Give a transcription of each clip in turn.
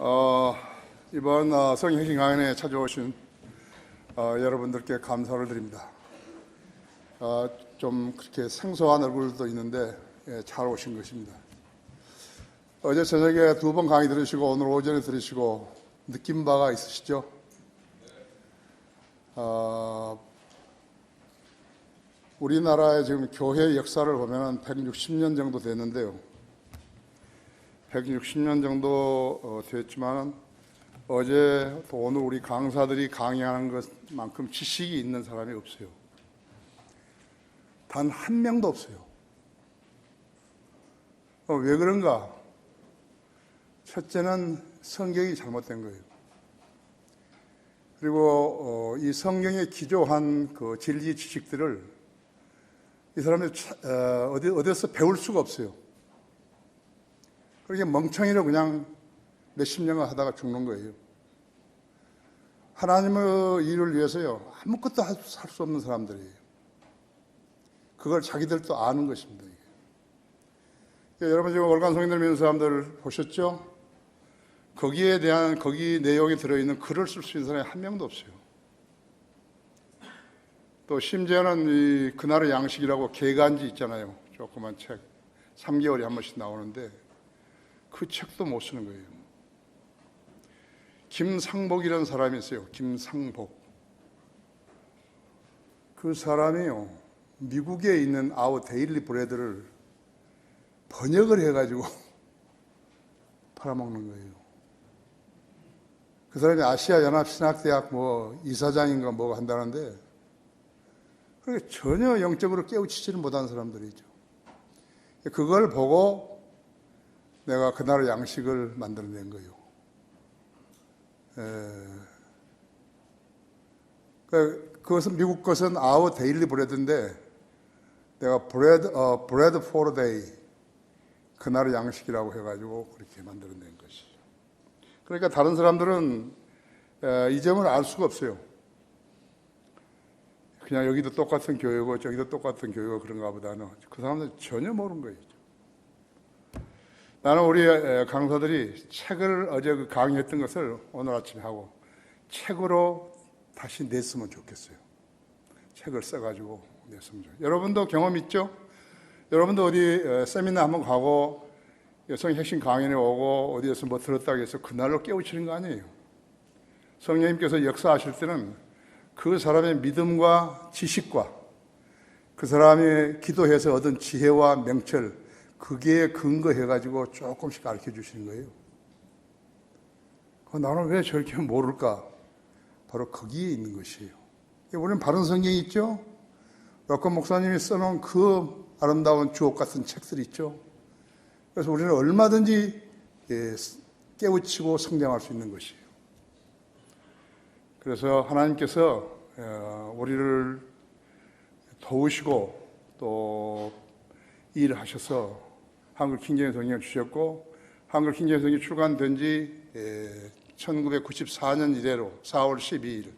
어, 이번 성행신 강연에 찾아오신 여러분들께 감사를 드립니다. 좀 그렇게 생소한 얼굴도 있는데 잘 오신 것입니다. 어제 저녁에 2번 강의 들으시고 오늘 오전에 들으시고 느낀 바가 있으시죠? 우리나라의 지금 교회 역사를 보면 160년 정도 됐는데요. 160년 정도 됐지만 어제 또 오늘 우리 강사들이 강의하는 것만큼 지식이 있는 사람이 없어요. 단 한 명도 없어요. 왜 그런가? 첫째는 성경이 잘못된 거예요. 그리고 이 성경에 기초한 그 진리 지식들을 이 사람들이 어디서 배울 수가 없어요. 그렇게 멍청이로 그냥 몇십 년을 하다가 죽는 거예요. 하나님의 일을 위해서요, 아무것도 할 수 없는 사람들이에요. 그걸 자기들도 아는 것입니다. 여러분 지금 월간성인들 믿는 사람들 보셨죠? 거기 내용이 들어있는 글을 쓸 수 있는 사람이 한 명도 없어요. 또 심지어는 그날의 양식이라고 개간지 있잖아요. 조그만 책. 3개월에 한 번씩 나오는데 그 책도 못 쓰는 거예요. 김상복이라는 사람이 있어요. 김상복. 그 사람이요, 미국에 있는 아워 데일리 브레드를 번역을 해가지고 팔아먹는 거예요. 그 사람이 아시아연합신학대학 이사장인가 뭐가 한다는데, 그렇게 전혀 영적으로 깨우치지는 못한 사람들이죠. 그걸 보고 내가 그날의 양식을 만들어낸 거예요. 그것은 미국 것은 아워 데일리 브레드인데 내가 브레드 포르 데이, 그날의 양식이라고 해가지고 그렇게 만들어낸 것이죠. 그러니까 다른 사람들은 이 점을 알 수가 없어요. 그냥 여기도 똑같은 교회고 저기도 똑같은 교회고 그런가 보다는 그 사람들은 전혀 모르는 거예요. 나는 우리 강사들이 책을 어제 그 강의했던 것을 오늘 아침에 하고 책으로 다시 냈으면 좋겠어요. 책을 써가지고 냈으면 좋겠어요. 여러분도 경험 있죠? 여러분도 어디 세미나 한번 가고 여성 핵심 강연에 오고 어디에서 뭐 들었다고 해서 그날로 깨우치는 거 아니에요. 성령님께서 역사하실 때는 그 사람의 믿음과 지식과 그 사람이 기도해서 얻은 지혜와 명철, 그게 근거해가지고 조금씩 가르쳐 주시는 거예요. 나는 왜 저렇게 모를까? 바로 거기에 있는 것이에요. 우리는 바른 성경이 있죠? 럭컨 목사님이 써놓은 그 아름다운 주옥 같은 책들이 있죠? 그래서 우리는 얼마든지 깨우치고 성장할 수 있는 것이에요. 그래서 하나님께서 우리를 도우시고 또 일하셔서 한글 킹제임 성경을 주셨고, 한글 킹제임 성경이 출간된 지 1994년 이래로 4월 12일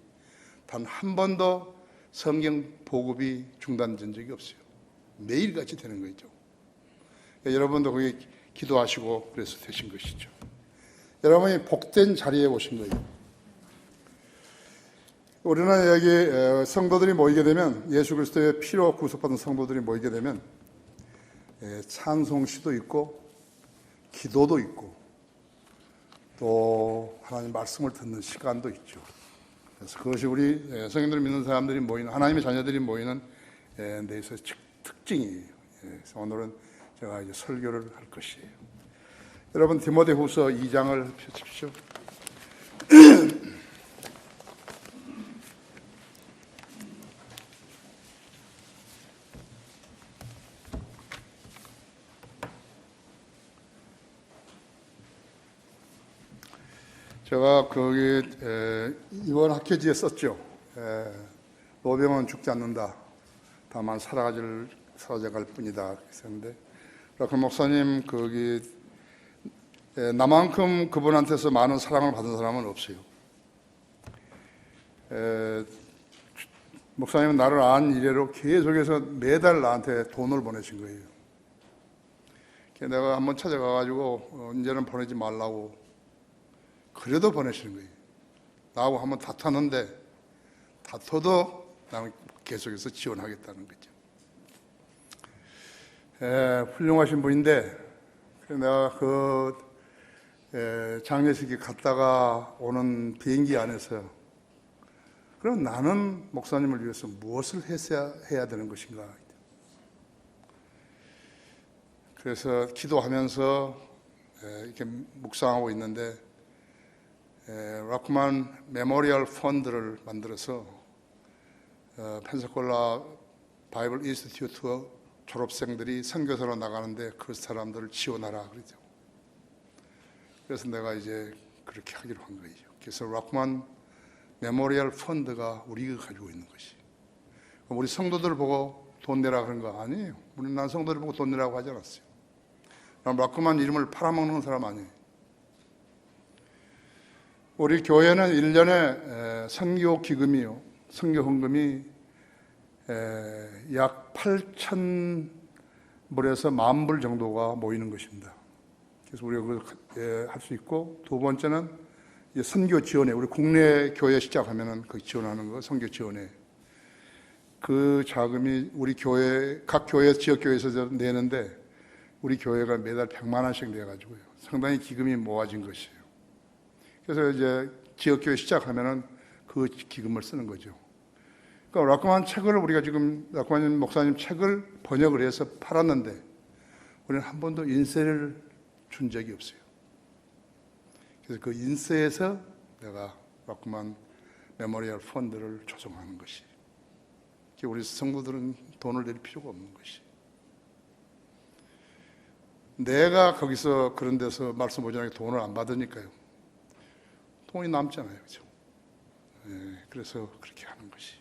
단 한 번도 성경 보급이 중단된 적이 없어요. 매일같이 되는 거죠. 여러분도 거기 기도하시고 그래서 되신 것이죠. 여러분이 복된 자리에 오신 거예요. 우리는 여기 성도들이 모이게 되면, 예수 그리스도의 피로 구속받은 성도들이 모이게 되면 찬송시도 있고 기도도 있고 또 하나님 말씀을 듣는 시간도 있죠. 그래서 그것이 우리 성인들 믿는 사람들이 모이는, 하나님의 자녀들이 모이는 데에서 특징이에요. 그래서 오늘은 제가 이제 설교를 할 것이에요. 여러분 디모데후서 2장을 펴십시오. 제가 거기 이번 학회지에 썼죠. 노병은 죽지 않는다. 다만 살아갈 뿐이다. 그랬는데 그 목사님 거기 나만큼 그분한테서 많은 사랑을 받은 사람은 없어요. 목사님은 나를 안 이래로 계속해서 매달 나한테 돈을 보내신 거예요. 내가 한번 찾아가가지고 이제는 보내지 말라고 그래도 보내시는 거예요. 나하고 한번 다퉜는데 다퉈도 나는 계속해서 지원하겠다는 거죠. 훌륭하신 분인데 내가 장례식에 갔다가 오는 비행기 안에서 그럼 나는 목사님을 위해서 무엇을 해야 되는 것인가. 그래서 기도하면서 이렇게 묵상하고 있는데 락만 메모리얼 펀드를 만들어서 펜사콜라 바이블 인스티튜트 졸업생들이 선교사로 나가는데 그 사람들을 지원하라 그러죠. 그래서 내가 이제 그렇게 하기로 한 거예요. 그래서 락만 메모리얼 펀드가 우리가 가지고 있는 것이. 우리 성도들 보고 돈 내라 그런 거 아니에요. 난 성도들 보고 돈 내라고 하지 않았어요. 난 락만 이름을 팔아먹는 사람 아니에요. 우리 교회는 1년에 선교 기금이요, 선교 헌금이 약 8,000불에서 10,000불 정도가 모이는 것입니다. 그래서 우리가 그걸 할 수 있고, 두 번째는 선교 지원회, 우리 국내 교회 시작하면은 그 지원하는 거, 선교 지원회. 그 자금이 우리 교회, 각 교회, 지역교회에서 내는데 우리 교회가 매달 100만 원씩 내가지고요. 상당히 기금이 모아진 것이에요. 그래서 이제 지역교회 시작하면은 그 기금을 쓰는 거죠. 그러니까 락만 책을 우리가 지금 락만 목사님 책을 번역을 해서 팔았는데 우리는 한 번도 인세를 준 적이 없어요. 그래서 그 인세에서 내가 락만 메모리얼 펀드를 조성하는 것이. 우리 성도들은 돈을 낼 필요가 없는 것이. 내가 거기서 그런 데서 말씀 보장에 돈을 안 받으니까요. 돈이 남잖아요. 그렇죠? 그래서 그렇게 하는 것이.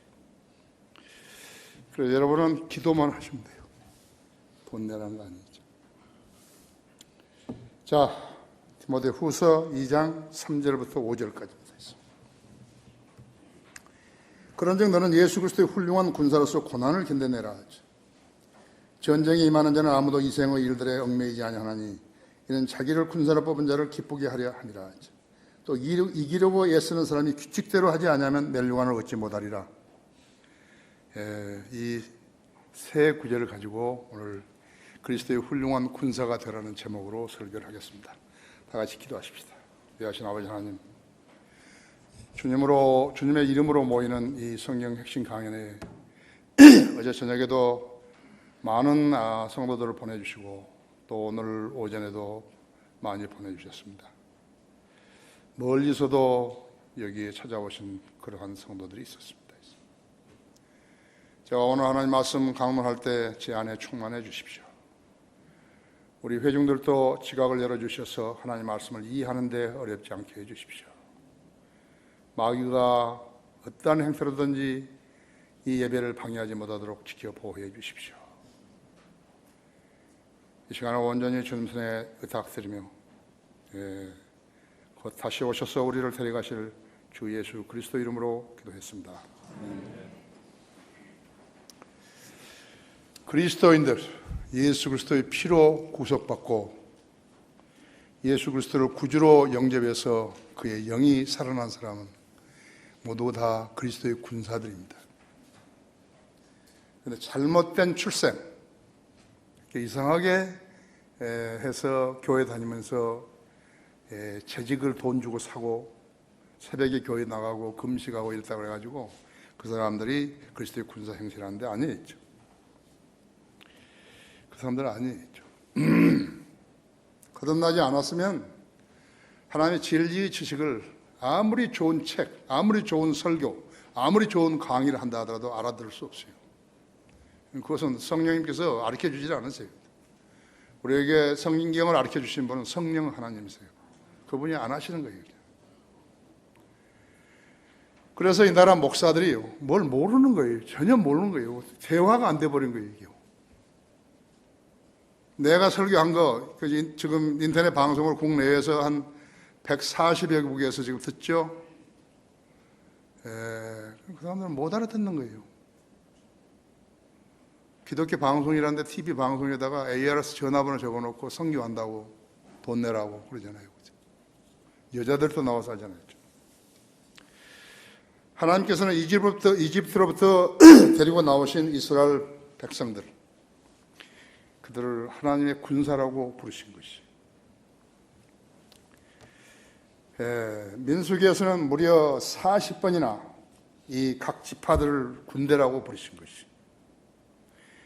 그래서 여러분은 기도만 하시면 돼요. 돈 내라는 거 아니죠. 자, 디모데후서 2장 3절부터 5절까지. 그런즉 너는 예수 그리스도의 훌륭한 군사로서 고난을 견뎌내라 하죠. 전쟁에 임하는 자는 아무도 이생의 일들에 얽매이지 아니하나니 이는 자기를 군사로 뽑은 자를 기쁘게 하려 함이라 하죠. 또 이기려고 애쓰는 사람이 규칙대로 하지 아니하면 멸류관을 얻지 못하리라. 이 세 구절을 가지고 오늘 그리스도의 훌륭한 군사가 되라는 제목으로 설교를 하겠습니다. 다 같이 기도하십시다. 위하신 아버지 하나님, 주님의 이름으로 모이는 이 성경 핵심 강연에 어제 저녁에도 많은 성도들을 보내주시고 또 오늘 오전에도 많이 보내주셨습니다. 멀리서도 여기에 찾아오신 그러한 성도들이 있었습니다. 제가 오늘 하나님 말씀 강론할 때 제 안에 충만해 주십시오. 우리 회중들도 지각을 열어주셔서 하나님 말씀을 이해하는 데 어렵지 않게 해주십시오. 마귀가 어떠한 행태로든지 이 예배를 방해하지 못하도록 지켜 보호해 주십시오. 이 시간을 온전히 주님 손에 의탁드리며 곧 다시 오셔서 우리를 데려가실 주 예수 그리스도 이름으로 기도했습니다. 그리스도인들, 예수 그리스도의 피로 구속받고 예수 그리스도를 구주로 영접해서 그의 영이 살아난 사람은 모두 다 그리스도의 군사들입니다. 그런데 잘못된 출생, 이상하게 해서 교회 다니면서 재직을 돈 주고 사고 새벽에 교회 나가고 금식하고 이랬다고 그래가지고 그 사람들이 그리스도의 군사 행세를 하는데 아니겠죠. 그 사람들은 아니겠죠. 거듭나지 않았으면 하나님의 진리 지식을 아무리 좋은 책, 아무리 좋은 설교, 아무리 좋은 강의를 한다 하더라도 알아들을 수 없어요. 그것은 성령님께서 가르쳐 주질 않으세요. 우리에게 성경을 가르쳐 주신 분은 성령 하나님이세요. 그분이 안 하시는 거예요. 그래서 이 나라 목사들이요, 뭘 모르는 거예요. 전혀 모르는 거예요. 대화가 안 돼버린 거예요. 이게. 내가 설교한 거 지금 인터넷 방송을 국내에서 한 140여 국에서 지금 듣죠. 그 사람들은 못 알아듣는 거예요. 기독교 방송이라는데 TV 방송에다가 ARS 전화번호 적어놓고 선교한다고 돈 내라고 그러잖아요. 여자들도 나와서 하잖아요. 하나님께서는 이집트로부터 데리고 나오신 이스라엘 백성들, 그들을 하나님의 군사라고 부르신 것이. 민수기에서는 무려 40번이나 이 각 지파들을 군대라고 부르신 것이.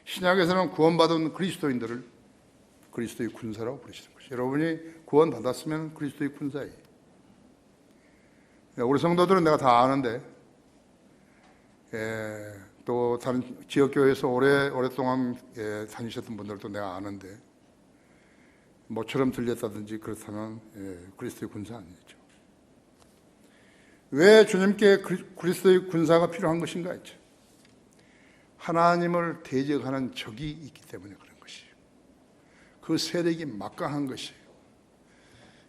신약에서는 구원받은 그리스도인들을 그리스도의 군사라고 부르시는 것이. 여러분이 구원받았으면 그리스도의 군사예요. 우리 성도들은 내가 다 아는데, 또 다른 지역교회에서 오랫동안 다니셨던 분들도 내가 아는데, 모처럼 들렸다든지 그렇다면 그리스도의 군사 아니죠. 왜 주님께 그리스도의 군사가 필요한 것인가 했죠. 하나님을 대적하는 적이 있기 때문에 그런 것이에요. 그 세력이 막강한 것이에요.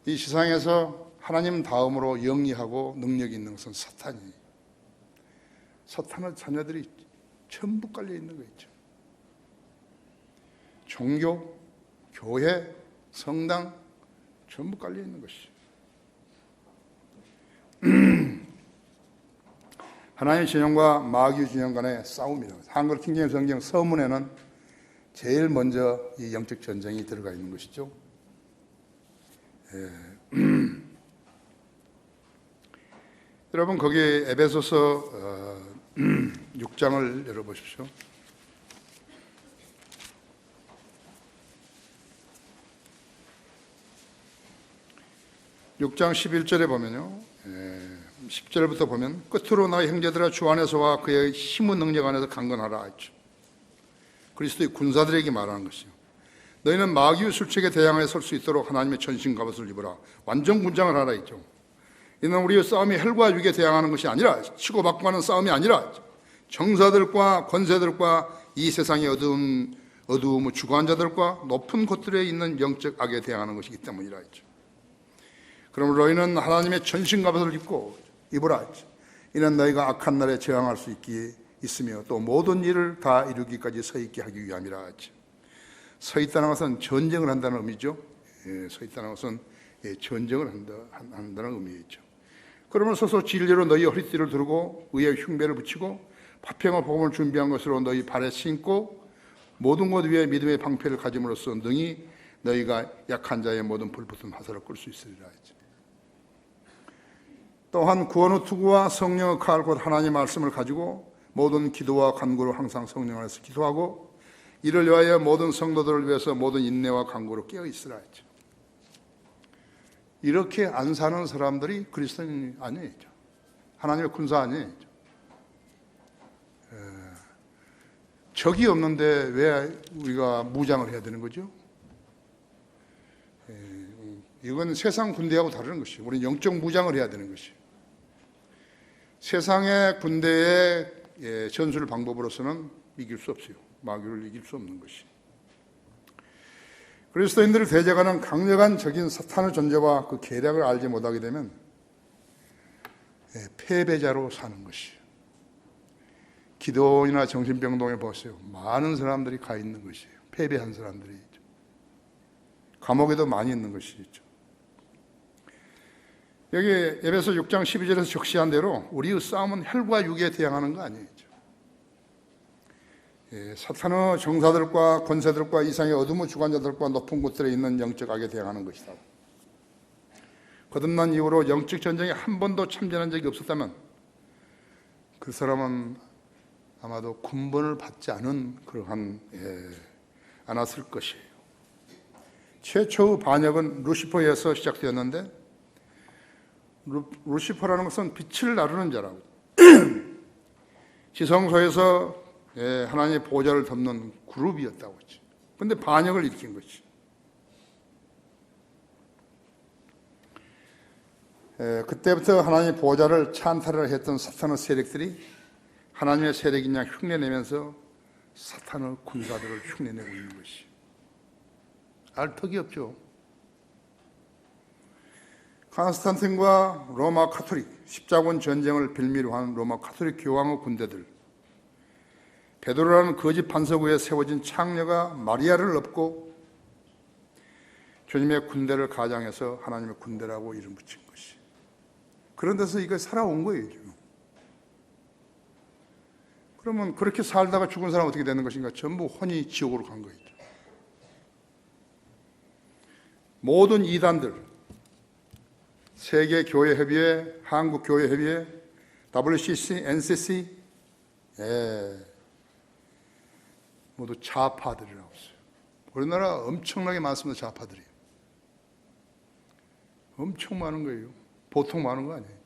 이 세상에서 하나님 다음으로 영리하고 능력이 있는 것은 사탄이에요. 사탄의 자녀들이 전부 깔려 있는 거 있죠. 종교, 교회, 성당 전부 깔려 있는 것이죠. 하나님의 진영과 마귀의 진영 간의 싸움이라고. 한글 킹제임 성경 서문에는 제일 먼저 이 영적 전쟁이 들어가 있는 것이죠. 여러분 거기 에베소서 6장을 열어보십시오. 6장 11절에 보면요, 10절부터 보면 끝으로 나의 형제들아 주 안에서와 그의 힘의 능력 안에서 강건하라 했죠. 그리스도의 군사들에게 말하는 것이요. 너희는 마귀의 술책에 대항하여 설 수 있도록 하나님의 전신 갑옷을 입으라. 완전 군장을 하라 했죠. 이는 우리의 싸움이 혈과 육에 대항하는 것이 아니라 치고받고 하는 싸움이 아니라 정사들과 권세들과 이 세상의 어두움의 주관자들과 높은 곳들에 있는 영적 악에 대항하는 것이기 때문이라 했죠. 그러므로 너희는 하나님의 전신 갑옷을 입고 입으라 했죠. 이는 너희가 악한 날에 저항할 수 있으며 또 모든 일을 다 이루기까지 서 있게 하기 위함이라 했죠. 서 있다는 것은 전쟁을 한다는 의미죠. 서 있다는 것은 전쟁을 한다는 의미죠. 그러면 서서 진리로 너희 허리띠를 두르고 의의 흉배를 붙이고 화평의 복음을 준비한 것으로 너희 발에 신고 모든 것 위에 믿음의 방패를 가짐으로써 능히 너희가 약한 자의 모든 불붙은 화살을 끌 수 있으리라 했죠. 또한 구원의 투구와 성령의 칼 곧 하나님의 말씀을 가지고 모든 기도와 간구로 항상 성령 안에서 기도하고 이를 위하여 모든 성도들을 위해서 모든 인내와 간구로 깨어 있으라 했죠. 이렇게 안 사는 사람들이 그리스도인이 아니에요. 하나님의 군사 아니에요. 적이 없는데 왜 우리가 무장을 해야 되는 거죠? 이건 세상 군대하고 다른 것이에요. 우리는 영적 무장을 해야 되는 것이에요. 세상의 군대의 전술 방법으로서는 이길 수 없어요. 마귀를 이길 수 없는 것이. 그리스도인들을 대적하는 강력한 적인 사탄의 존재와 그 계략을 알지 못하게 되면 패배자로 사는 것이에요. 기도원이나 정신병동에 보세요. 많은 사람들이 가 있는 것이에요. 패배한 사람들이. 감옥에도 많이 있는 것이죠. 여기 에베소 6장 12절에서 적시한 대로 우리의 싸움은 혈과 육에 대항하는 거 아니에요. 사탄의 정사들과 권세들과 이상의 어둠의 주관자들과 높은 곳들에 있는 영적 악에 대항하는 것이다. 거듭난 이후로 영적 전쟁에 한 번도 참전한 적이 없었다면 그 사람은 아마도 군번을 받지 않은 그러한 않았을 것이에요. 최초의 반역은 루시퍼에서 시작되었는데 루시퍼라는 것은 빛을 나르는 자라고 지성소에서 하나님의 보좌를 덮는 그룹이었다고 했지. 그런데 반역을 일으킨 것이. 그때부터 하나님의 보좌를 찬탈을 했던 사탄의 세력들이 하나님의 세력이냐 흉내내면서 사탄의 군사들을 흉내내고 있는 것이. 알 턱이 없죠. 콘스탄틴과 로마 카톨릭, 십자군 전쟁을 빌미로 한 로마 카톨릭 교황의 군대들, 베드로라는 거짓 반석 위에 세워진 창녀가 마리아를 업고 주님의 군대를 가장해서 하나님의 군대라고 이름 붙인 것이. 그런 데서 이거 살아온 거예요. 지금. 그러면 그렇게 살다가 죽은 사람은 어떻게 되는 것인가? 전부 혼이 지옥으로 간 거죠. 모든 이단들, 세계교회협의회, 한국교회협의회, WCC, NCC, 모두 좌파들이라고 했어요. 우리나라 엄청나게 많습니다. 좌파들이. 엄청 많은 거예요. 보통 많은 거 아니에요.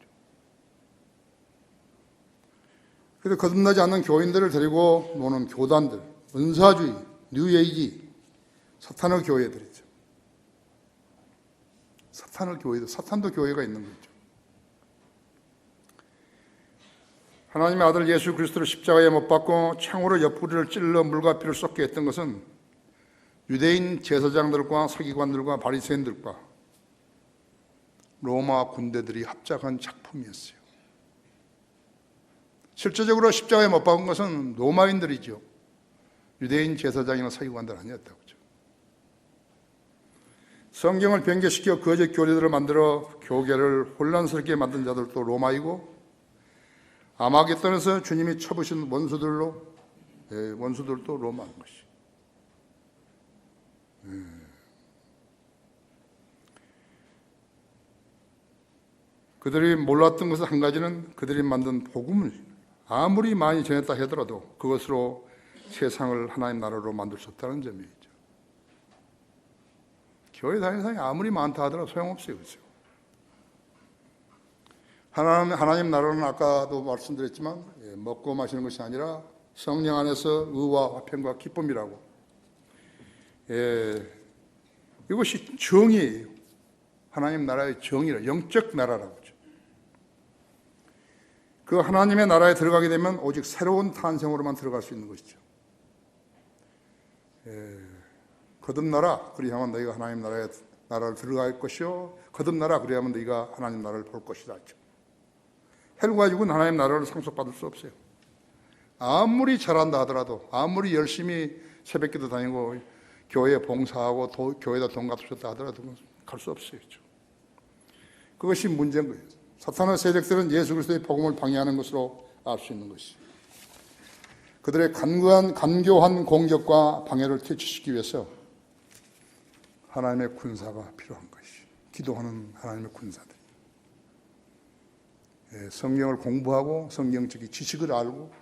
그래서 거듭나지 않는 교인들을 데리고 노는 교단들, 은사주의, 뉴에이지, 사탄의 교회들이죠. 사탄도 교회가 있는 거죠. 하나님의 아들 예수 그리스도를 십자가에 못 박고 창으로 옆구리를 찔러 물과 피를 쏟게 했던 것은 유대인 제사장들과 서기관들과 바리새인들과 로마 군대들이 합작한 작품이었어요. 실제적으로 십자가에 못 박은 것은 로마인들이죠. 유대인 제사장이나 서기관들 아니었다고 그러죠. 성경을 변개시켜 거짓 교리들을 만들어 교계를 혼란스럽게 만든 자들도 로마이고, 아마겟돈에서 주님이 쳐부신 원수들도 로마인 것이. 그들이 몰랐던 것은 한 가지는 그들이 만든 복음을 아무리 많이 전했다 하더라도 그것으로 세상을 하나님 나라로 만들 수 없다는 점이죠. 교회 다니는 사람이 아무리 많다 하더라도 소용없어요. 그렇죠? 하나님 나라는 아까도 말씀드렸지만 먹고 마시는 것이 아니라 성령 안에서 의와 화평과 기쁨이라고. 이것이 정의예요. 하나님 나라의 정의라, 영적 나라라고 하죠. 그 하나님의 나라에 들어가게 되면 오직 새로운 탄생으로만 들어갈 수 있는 것이죠. 거듭나라, 그리하면 너희가 하나님 나라를 들어갈 것이요, 거듭나라, 그리하면 너희가 하나님 나라를 볼 것이다. 헬 가지고는 하나님 나라를 상속받을 수 없어요. 아무리 잘한다 하더라도, 아무리 열심히 새벽기도 다니고 교회에 봉사하고 교회에다 돈 갚으셨다 하더라도 갈 수 없어요. 그것이 문제인 거예요. 사탄의 세력들은 예수 그리스도의 복음을 방해하는 것으로 알 수 있는 것이. 그들의 간교한 공격과 방해를 퇴치시키기 위해서 하나님의 군사가 필요한 것이. 기도하는 하나님의 군사들. 성경을 공부하고 성경적인 지식을 알고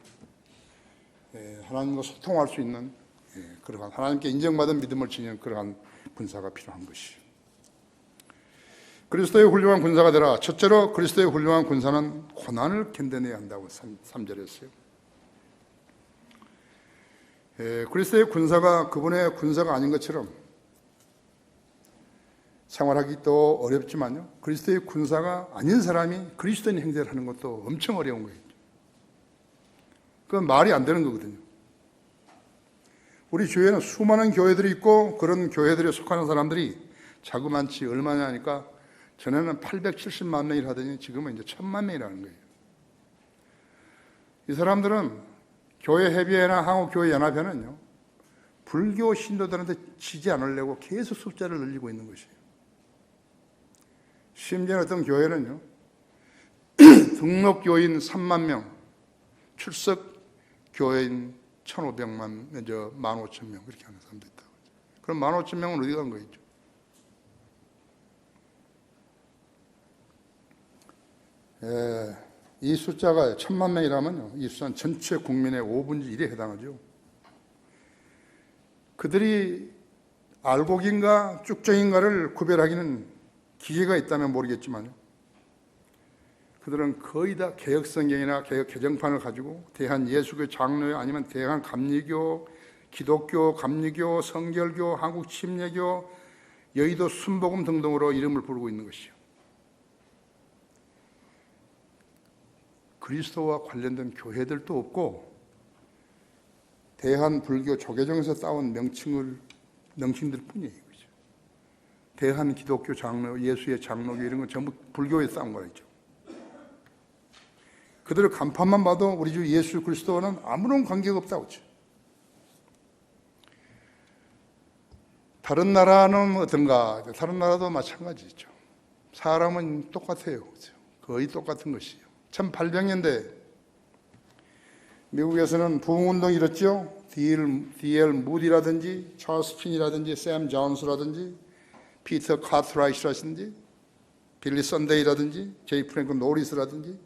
하나님과 소통할 수 있는 그러한 하나님께 인정받은 믿음을 지니는 그러한 군사가 필요한 것이. 그리스도의 훌륭한 군사가 되라. 첫째로 그리스도의 훌륭한 군사는 고난을 견뎌내야 한다고 3절에 했어요. 그리스도의 군사가 그분의 군사가 아닌 것처럼 생활하기도 어렵지만요, 그리스도의 군사가 아닌 사람이 그리스도인 행세를 하는 것도 엄청 어려운 거예요. 그건 말이 안 되는 거거든요. 우리 주위에는 수많은 교회들이 있고 그런 교회들에 속하는 사람들이 자그만치 얼마냐 하니까 전에는 870만 명이라 하더니 지금은 이제 1000만 명이라는 거예요. 이 사람들은 교회 협의회나 한국교회 연합회는요, 불교 신도들한테 지지 않으려고 계속 숫자를 늘리고 있는 것이에요. 심지어 어떤 교회는요, 등록 교인 3만 명, 출석 교인 1,500만, 15,000명 그렇게 하는 사람도 있다고. 그럼 15,000명은 어디 간 거죠? 이 숫자가 1,000만 명이라면요, 이 숫자는 전체 국민의 5분의 1에 해당하죠. 그들이 알곡인가 쭉정인가를 구별하기는 기계가 있다면 모르겠지만요, 그들은 거의 다 개혁성경이나 개혁 개정판을 가지고 대한 예수교 장로회 아니면 대한 감리교, 기독교, 감리교, 성결교, 한국 침례교, 여의도 순복음 등등으로 이름을 부르고 있는 것이요. 그리스도와 관련된 교회들도 없고 대한 불교 조계종에서 따온 명칭들 뿐이에요. 대한 기독교 장로, 예수의 장로교 이런 건 전부 불교에 싸운 거죠. 그들의 간판만 봐도 우리 주 예수 그리스도와는 아무런 관계가 없다고 하죠. 다른 나라는 어떤가? 다른 나라도 마찬가지죠. 사람은 똑같아요. 거의 똑같은 것이요. 1800년대 미국에서는 부흥운동이 일었죠. D.L. 무디라든지 찰스 핀이라든지 샘 존스라든지 피터 카트라이트라든지 빌리 선데이라든지 제이 프랭클 노리스라든지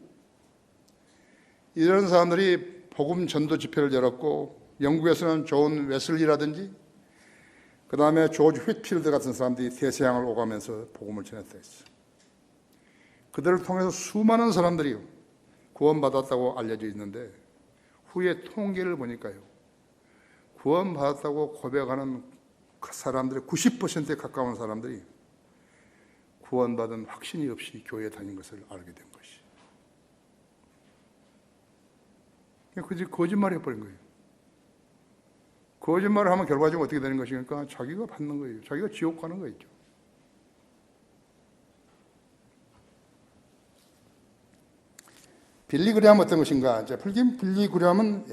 이런 사람들이 복음 전도 집회를 열었고, 영국에서는 존 웨슬리라든지 그 다음에 조지 휘트필드 같은 사람들이 대서양을 오가면서 복음을 전했다 했어요. 그들을 통해서 수많은 사람들이 구원받았다고 알려져 있는데, 후에 통계를 보니까요, 구원받았다고 고백하는 그 사람들의 90%에 가까운 사람들이 구원받은 확신이 없이 교회에 다닌 것을 알게 된 것이. 그냥 거짓말 해버린 거예요. 거짓말을 하면 결과적으로 어떻게 되는 것이니까 자기가 받는 거예요. 자기가 지옥 가는 거죠. 빌리그레암 어떤 것인가? 빌리그레암은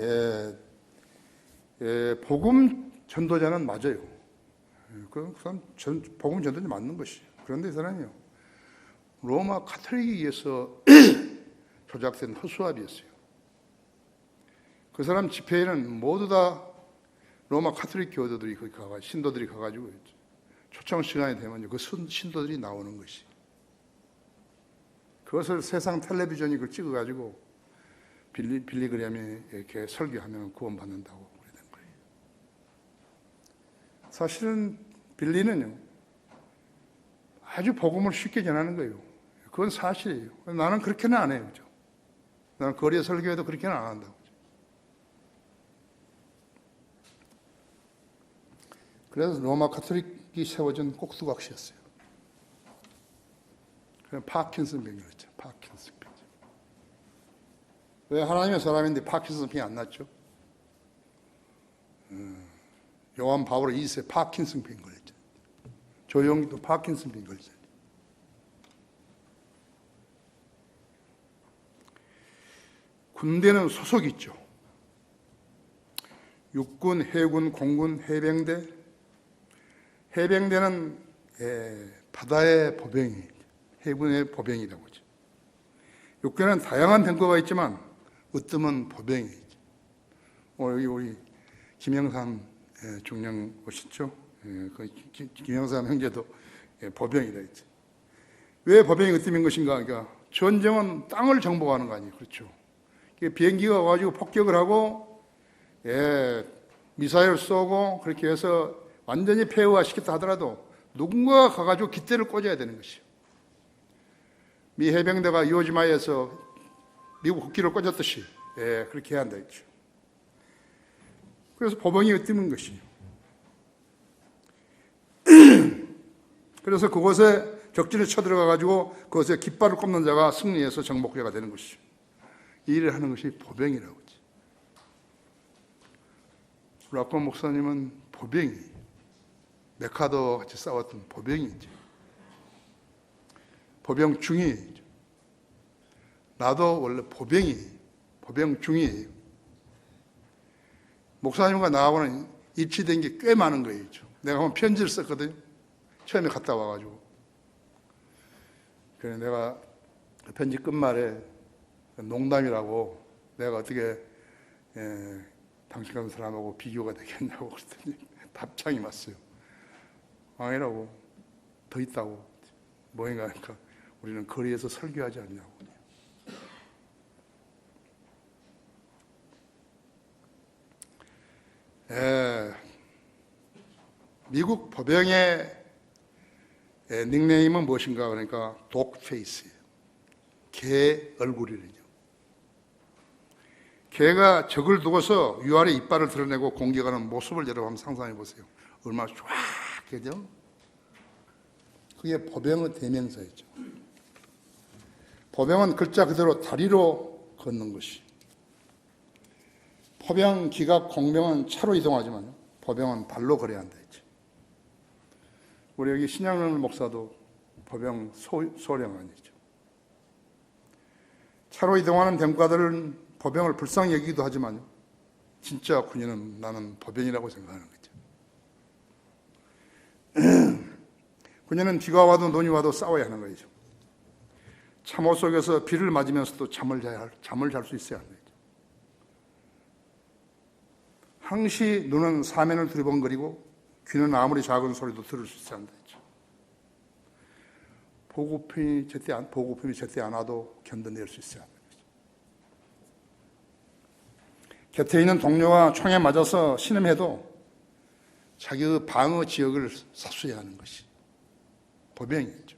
복음 전도자는 맞아요. 그 사람 복음 전도자 맞는 것이에요. 그런데 이 사람이요, 로마 카톨릭에 의해서 조작된 허수아비였어요. 그 사람 집회에는 모두 다 로마 카톨릭 교도들이 거기 가가지고, 신도들이 가가지고 초청 시간이 되면 그 신도들이 나오는 것이. 그것을 세상 텔레비전이 그걸 찍어가지고 빌리그램이 이렇게 설교하면 구원받는다고 그래 된 거예요. 사실은 빌리는요, 아주 복음을 쉽게 전하는 거예요. 그건 사실이에요. 나는 그렇게는 안 해요. 그죠? 나는 거리에 설교해도 그렇게는 안 한다고. 그래서 로마 카톨릭이 세워진 꼭두각시였어요. 그냥 파킨슨 병이었죠. 파킨슨 병. 왜 하나님의 사람인데 파킨슨 병이 안 났죠? 요한 바울 2세 파킨슨 병 걸렸죠. 조용기도 파킨슨 병 걸렸죠. 군대는 소속이 있죠. 육군, 해군, 공군, 해병대. 해병대는 바다의 보병이, 해군의 보병이라고 하죠. 육군에는 다양한 병과가 있지만 으뜸은 보병이죠. 여기 우리 김영삼 중령 오셨죠? 그 김영삼 형제도 보병이라 했죠. 왜 보병이 으뜸인 것인가? 그러니까 전쟁은 땅을 정복하는 거 아니에요. 그렇죠. 비행기가 와가지고 폭격을 하고 미사일 쏘고 그렇게 해서 완전히 폐허화시켰다 하더라도 누군가가 가가지고 깃대를 꽂아야 되는 것이에요. 미 해병대가 이오지마에서 미국 국기를 꽂았듯이 그렇게 해야 한다 했죠. 그래서 보병이 으뜸인 것이에요. 그래서 그곳에 적진에 쳐들어가가지고 그것에 깃발을 꼽는 자가 승리해서 정복자가 되는 것이죠. 이 일을 하는 것이 보병이라고 하죠. 락권 목사님은 보병이, 메카도 같이 싸웠던 보병이죠. 보병 중이죠. 나도 원래 보병 중이에요. 목사님과 나하고는 일치된 게 꽤 많은 거예요. 내가 한번 편지를 썼거든요. 처음에 갔다 와가지고. 그래서 내가 편지 끝말에 농담이라고 내가 어떻게 당신 같은 사람하고 비교가 되겠냐고 그랬더니 답장이 왔어요. 아니라고, 더 있다고. 뭐인가 하니까 우리는 거리에서 설교하지 않냐고. 미국 보병의 닉네임은 무엇인가 그러니까 독페이스예요. 개 얼굴이죠. 개가 적을 두고서 유알의 이빨을 드러내고 공격하는 모습을 여러분 한번 상상해 보세요. 얼마나 쫙하죠? 그게 보병의 대명사이죠. 보병은 글자 그대로 다리로 걷는 것이. 포병, 기갑, 공병은 차로 이동하지만 보병은 발로 걸어야 한다 했죠. 우리 여기 신양원 목사도 보병 소령 아니죠. 차로 이동하는 병과들은 보병을 불쌍히 여기기도 하지만 진짜 군인은 나는 보병이라고 생각하는 거죠. 그녀는 비가 와도 눈이 와도 싸워야 하는 거죠. 참호 속에서 비를 맞으면서도 잠을 잘 수 있어야 하는 거죠. 항시 눈은 사면을 두리번거리고 귀는 아무리 작은 소리도 들을 수 있어야 한다 했죠. 보고품이 제때 안 와도 견뎌낼 수 있어야 한다. 곁에 있는 동료가 총에 맞아서 신음해도 자기의 방어 지역을 사수해야 하는 것이 보병이죠.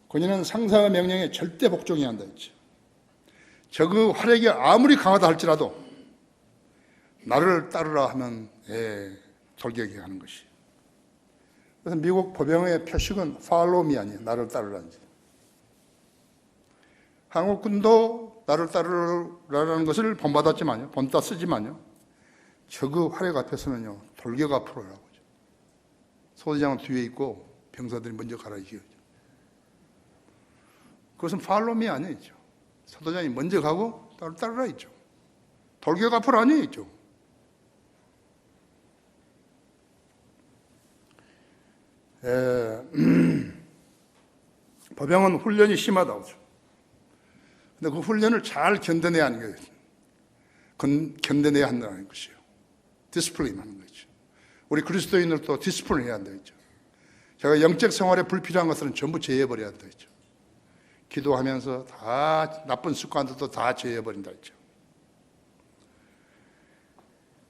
그녀는 상사의 명령에 절대 복종해야 한다 했죠. 적의 활약이 아무리 강하다 할지라도 나를 따르라 하면 돌격해야 하는 것이. 그래서 미국 보병의 표식은 follow me 아니에요. 나를 따르라는 지. 한국군도 나를 따르라는 것을 본받았지만요. 본따 쓰지만요. 적의 활약 앞에서는요. 돌격 앞으로라고 하죠. 소대장은 뒤에 있고 병사들이 먼저 가라 이거죠. 그것은 follow me 아니죠. 사도장이 먼저 가고 따르라 있죠. 돌격 앞으로 아니죠. 보병은 훈련이 심하다고 하죠. 근데 그 훈련을 잘 견뎌내야 하는 거예요. 견뎌내야 한다는 것이에요. 디스플레인 하는 거죠. 우리 그리스도인들도 디스플레인 해야 한다 했죠. 제가 영적 생활에 불필요한 것들은 전부 제해버려야 한다 했죠. 기도하면서 다 나쁜 습관들도 다 제해버린다 했죠.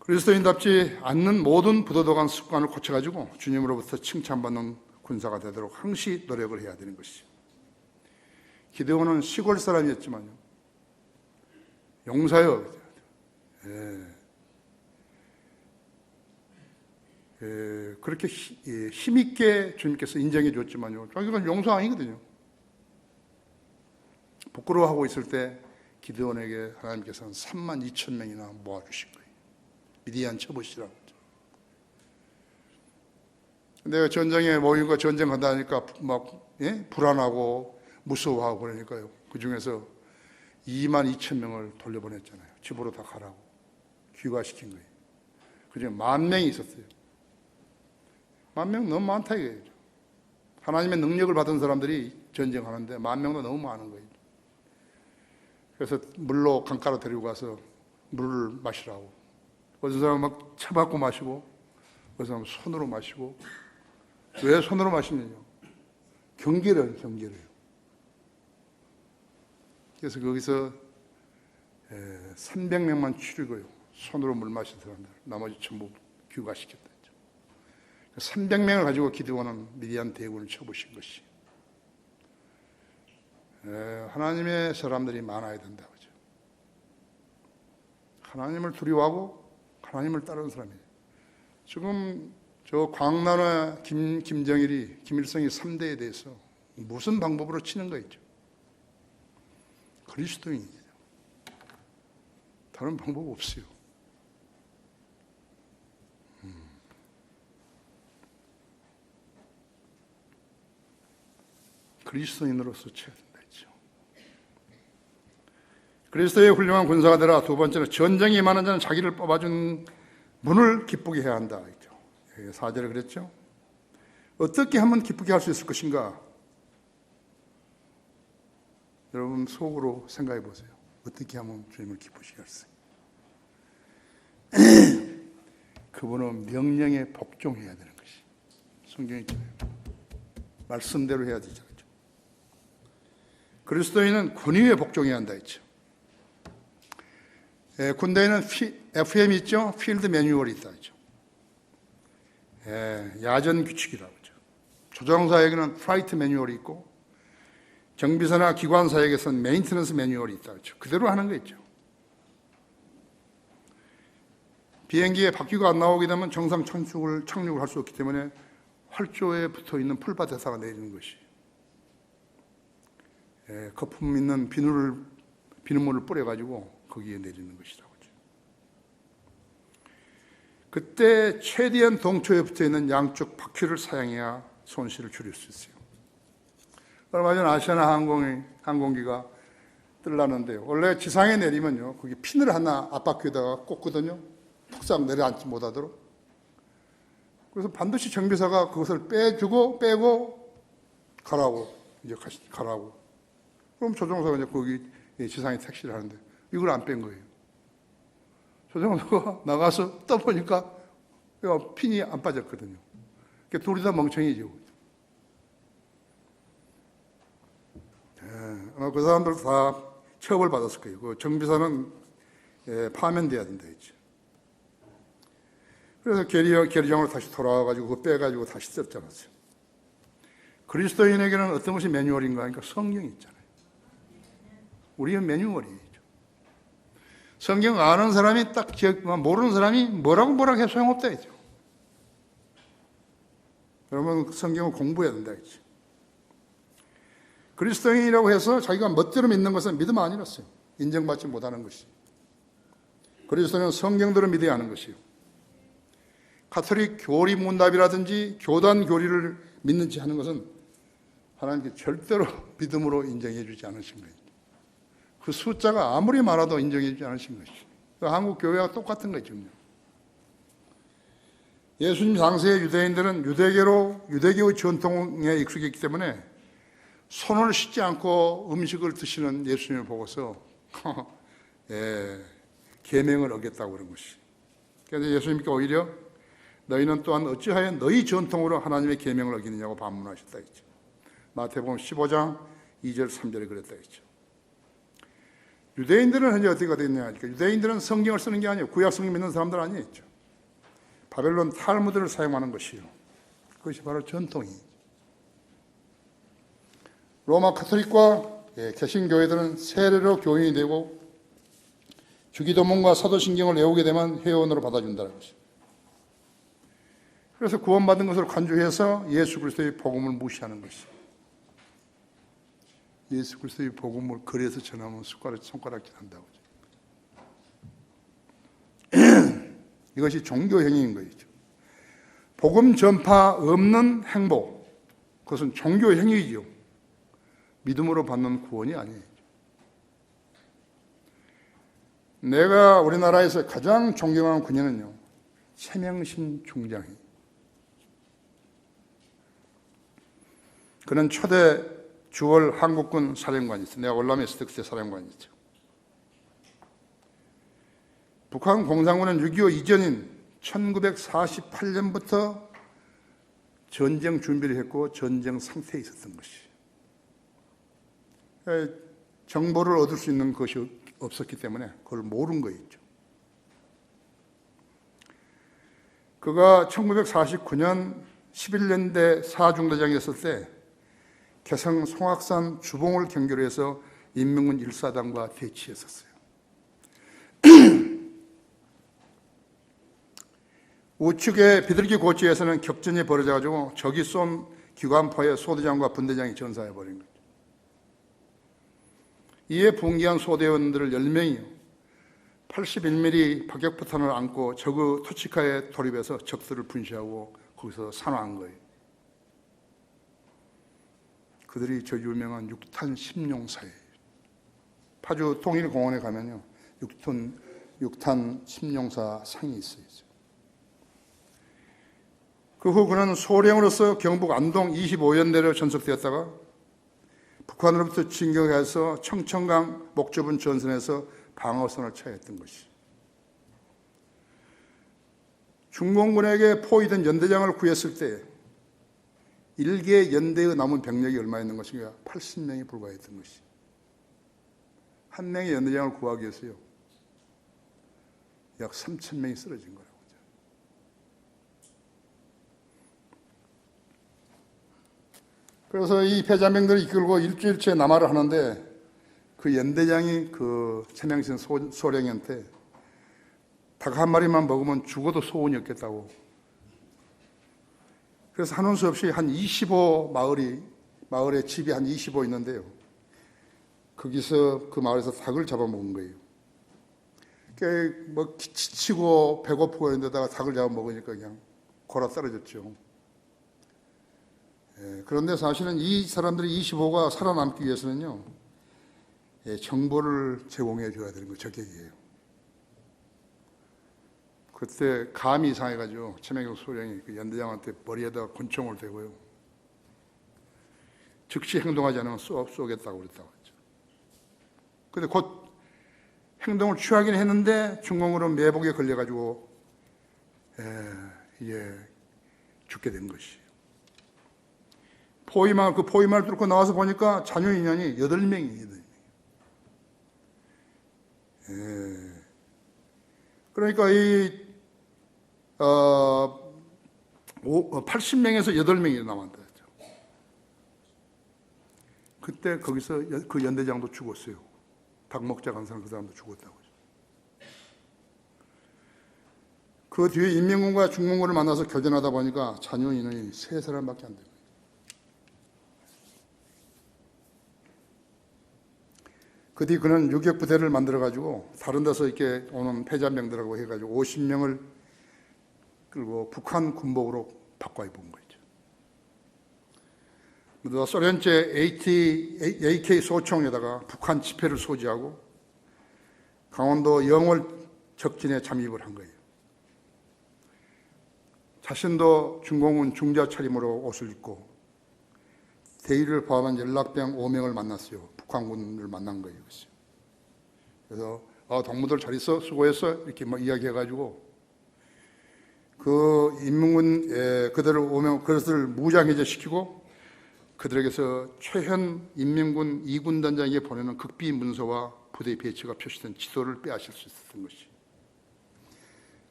그리스도인답지 않는 모든 부도덕한 습관을 고쳐가지고 주님으로부터 칭찬받는 군사가 되도록 항시 노력을 해야 되는 것이죠. 기드온은 시골 사람이었지만요. 용사요. 그렇게 힘있게 주님께서 인정해 줬지만요. 자기가 용사 아니거든요. 부끄러워하고 있을 때 기드온에게 하나님께서는 32,000명이나 모아주신 거예요. 미디안 쳐보시라고. 내가 전쟁에 모이고 전쟁한다 하니까 막 불안하고 무서워하고 그러니까요. 그 중에서 22,000명을 돌려보냈잖아요. 집으로 다 가라고 귀가시킨 거예요. 그중에 10,000명이 있었어요. 10,000명 너무 많다 이거예요. 하나님의 능력을 받은 사람들이 전쟁하는데 10,000명도 너무 많은 거예요. 그래서 물로 강가로 데리고 가서 물을 마시라고. 어떤 사람은 막 차받고 마시고, 어떤 사람은 손으로 마시고. 왜 손으로 마시느냐? 경계를. 그래서 거기서 300명만 추리고요. 손으로 물 마신 사람들, 나머지 전부 귀가시켰다. 300명을 가지고 기드온은 미디안 대군을 쳐보신 것이. 하나님의 사람들이 많아야 된다. 그죠? 하나님을 두려워하고 하나님을 따르는 사람이에요. 지금 저 광란의 김정일이 김일성이 3대에 대해서 무슨 방법으로 치는 거 있죠? 그리스도인이죠. 다른 방법 없어요. 그리스도인으로서 쳐야 된다 했죠. 그리스도의 훌륭한 군사가 되라. 두 번째는 전쟁이 임하는 자는 자기를 뽑아준 문을 기쁘게 해야 한다 했죠. 4절에 그랬죠. 어떻게 하면 기쁘게 할 수 있을 것인가? 여러분 속으로 생각해 보세요. 어떻게 하면 주님을 기쁘시게 할 수 있어요? 그분은 명령에 복종해야 되는 것이 성경에 있잖아요. 말씀대로 해야 되잖아요. 그리스도인은 권위에 복종해야 한다 했죠. 군대에는 FM이 있죠. 필드 매뉴얼이 있다 했죠. 야전 규칙이라고 하죠. 조종사에게는 플라이트 매뉴얼이 있고 정비사나 기관사에게서는 메인터넌스 매뉴얼이 있다 했죠. 그대로 하는 거 있죠. 비행기에 바퀴가 안 나오게 되면 정상 착륙을 할 수 없기 때문에 활조에 붙어있는 풀밭에다가 내리는 것이 거품 있는 비눗물을 뿌려가지고 거기에 내리는 것이라고 하죠. 그때 최대한 동초에 붙어있는 양쪽 바퀴를 사용해야 손실을 줄일 수 있어요. 얼마 전 아시아나 항공기가 뜰라는데요. 원래 지상에 내리면요, 거기 핀을 하나 앞바퀴에다가 꽂거든요. 푹싹 내려앉지 못하도록. 그래서 반드시 정비사가 그것을 빼고 가라고, 이제 가라고. 그럼 조종사가 이제 거기 지상에 택시를 하는데 이걸 안 뺀 거예요. 조종사가 나가서 떠보니까 핀이 안 빠졌거든요. 그러니까 둘이 다 멍청이죠. 그 사람들 다 처벌받았을 거예요. 그 정비사는 파면돼야 된다 했죠. 그래서 계리장으로 다시 돌아와가지고 그거 빼가지고 다시 썼잖아요. 그리스도인에게는 어떤 것이 매뉴얼인가 하니까 성경이 있잖아요. 우리는 매뉴얼이죠. 성경 아는 사람이 딱 모르는 사람이 뭐라고 해도 소용없다 했죠. 여러분 성경을 공부해야 된다 했죠. 그리스도인이라고 해서 자기가 멋대로 믿는 것은 믿음 아니었어요. 인정받지 못하는 것이. 그리스도는 성경대로 믿어야 하는 것이요. 가톨릭 교리 문답이라든지 교단 교리를 믿는지 하는 것은 하나님께 절대로 믿음으로 인정해 주지 않으신 거예요. 그 숫자가 아무리 많아도 인정해 주지 않으신 것이죠. 한국 교회와 똑같은 거죠. 예수님 당시의 유대인들은 유대교의 전통에 익숙했기 때문에 손을 씻지 않고 음식을 드시는 예수님을 보고서 계명을 어겼다고 그런 것이. 그래서 예수님께 오히려 너희는 또한 어찌하여 너희 전통으로 하나님의 계명을 어기느냐고 반문하셨다 했죠. 마태복음 15장 2절 3절에 그랬다 했죠. 유대인들은 현재 어떻게 됐냐 하니까 유대인들은 성경을 쓰는 게 아니에요. 구약 성경 믿는 사람들 아니었죠. 바벨론 탈무드를 사용하는 것이요. 그것이 바로 전통이에요. 로마 카톨릭과 개신교회들은 세례로 교인이 되고 주기도문과 사도신경을 외우게 되면 회원으로 받아준다는 것이죠. 그래서 구원받은 것을 간주해서 예수 그리스도의 복음을 무시하는 것이죠. 예수 그리스도의 복음을 거리에서 전하면 손가락질 한다고. 이것이 종교 행위인 것이죠. 복음 전파 없는 행복, 그것은 종교 행위이죠. 믿음으로 받는 구원이 아니에요. 내가 우리나라에서 가장 존경하는 군인은요, 최명신 중장이. 그는 초대 주월 한국군 사령관이었어요. 내가 월남에 있을 때 그때 사령관이었죠. 북한 공산군은 6.25 이전인 1948년부터 전쟁 준비를 했고 전쟁 상태에 있었던 것이. 정보를 얻을 수 있는 것이 없었기 때문에 그걸 모른 거였죠. 그가 1949년 11년대 사중대장이었을 때 개성 송악산 주봉을 경계로 해서 인민군 1사단과 대치했었어요. 우측의 비둘기 고지에서는 격전이 벌어져가지고 적이 쏜 기관포에 소대장과 분대장이 전사해버린 거죠. 이에 분기한 소대원들을 10명이 81mm 박격포탄을 안고 적의 토치카에 돌입해서 적들을 분시하고 거기서 산화한 거예요. 그들이 저 유명한 6탄 심용사예요. 파주 통일공원에 가면요, 6탄 심용사 상이 있어요. 그 후 그는 소령으로서 경북 안동 25연대로 전속되었다가 북한으로부터 진격해서 청천강 목조분 전선에서 방어선을 차지했던 것이. 중공군에게 포위된 연대장을 구했을 때 일개 연대의 남은 병력이 얼마 있는 것인가? 80명이 불과했던 것이. 한 명의 연대장을 구하기 위해서요, 약 3,000명이 쓰러진 거라고. 그래서 이 패자명들을 이끌고 일주일째 남하를 하는데 그 연대장이 그 최명신 소령한테 닭 한 마리만 먹으면 죽어도 소원이 없겠다고. 그래서 한원 수 없이 한 25마을에 집이 한 25 있는데요. 거기서 그 마을에서 닭을 잡아먹은 거예요. 뭐 지치고 배고프고 있는데다가 닭을 잡아먹으니까 그냥 골아 떨어졌죠. 그런데 사실은 이 사람들이 25가 살아남기 위해서는요, 정보를 제공해 줘야 되는 거 적격이에요. 그때 감이 이상해가지고 최명국 소령이 그 연대장한테 머리에다 권총을 대고요. 즉시 행동하지 않으면 쏘겠다고 그랬다고 했죠. 근데 곧 행동을 취하긴 했는데 중공으로 매복에 걸려가지고 이제 죽게 된 것이에요. 포위망을, 그 포위망을 뚫고 나와서 보니까 자녀 인연이 8명이. 그러니까 80명에서 8명이 남았다 했죠. 그때 거기서 그 연대장도 죽었어요. 닭먹자 간 사람 그 사람도 죽었다고. 그 뒤에 인민군과 중공군을 만나서 교전하다 보니까 자녀 인원이 3사람밖에 안 돼요. 그 뒤 그는 유격부대를 만들어가지고 다른 데서 이렇게 오는 패잔병들하고 해가지고 50명을 끌고 북한 군복으로 바꿔 입은 거죠. 그러다 소련제 AK 소총에다가 북한 지폐를 소지하고 강원도 영월 적진에 잠입을 한 거예요. 자신도 중공군 중자 차림으로 옷을 입고 대위를 포함한 연락병 5명을 만났어요. 북한군을 만난 거예요. 그래서 동무들 잘 있어, 수고했어 이렇게 막 이야기해가지고 그 인민군 그들을 오면 그것을 무장해제 시키고 그들에게서 최현 인민군 2군 단장에게 보내는 극비 문서와 부대 배치가 표시된 지도를 빼앗을 수 있었던 것이.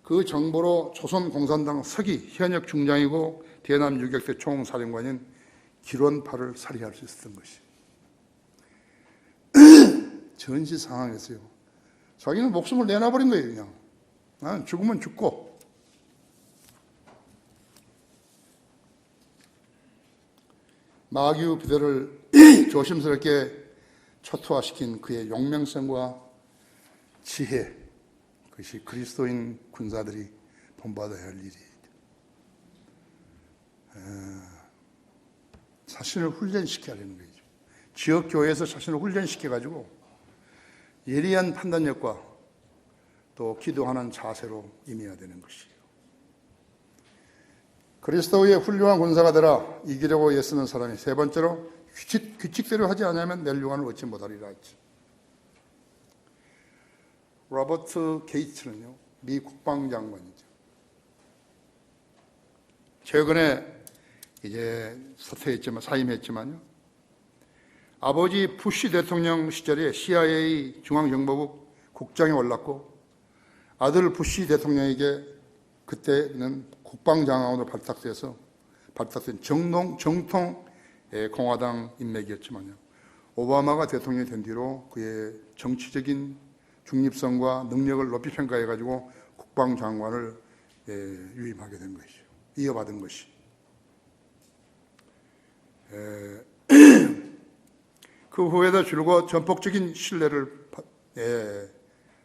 그 정보로 조선공산당 서기 현역 중장이고 대남 유격대 총사령관인 기론파를 살해할 수 있었던 것이. 전시 상황이었어요. 자기는 목숨을 내놔버린 거예요. 그냥 나는 죽으면 죽고. 마규 부대를 조심스럽게 초토화시킨 그의 용맹성과 지혜, 그것이 그리스도인 군사들이 본받아야 할 일이에요. 자신을 훈련시켜야 하는 거죠. 지역교회에서 자신을 훈련시켜가지고 예리한 판단력과 또 기도하는 자세로 임해야 되는 것이에요. 그리스도의 훌륭한 군사가 되라 이기려고 애쓰는 사람이 세 번째로 규칙대로 하지 않으면 멸류관을 얻지 못하리라 했지. 로버트 게이츠는요, 미 국방장관이죠. 최근에 이제 사퇴했지만 사임했지만요. 아버지 부시 대통령 시절에 CIA 중앙정보국 국장에 올랐고 아들 부시 대통령에게 그때는 국방장관으로 발탁된 정통 공화당 인맥이었지만요. 오바마가 대통령이 된 뒤로 그의 정치적인 중립성과 능력을 높이 평가해가지고 국방장관을 유임하게 된 것이죠. 이어받은 것이. 그 후에도 줄곧 전폭적인 신뢰를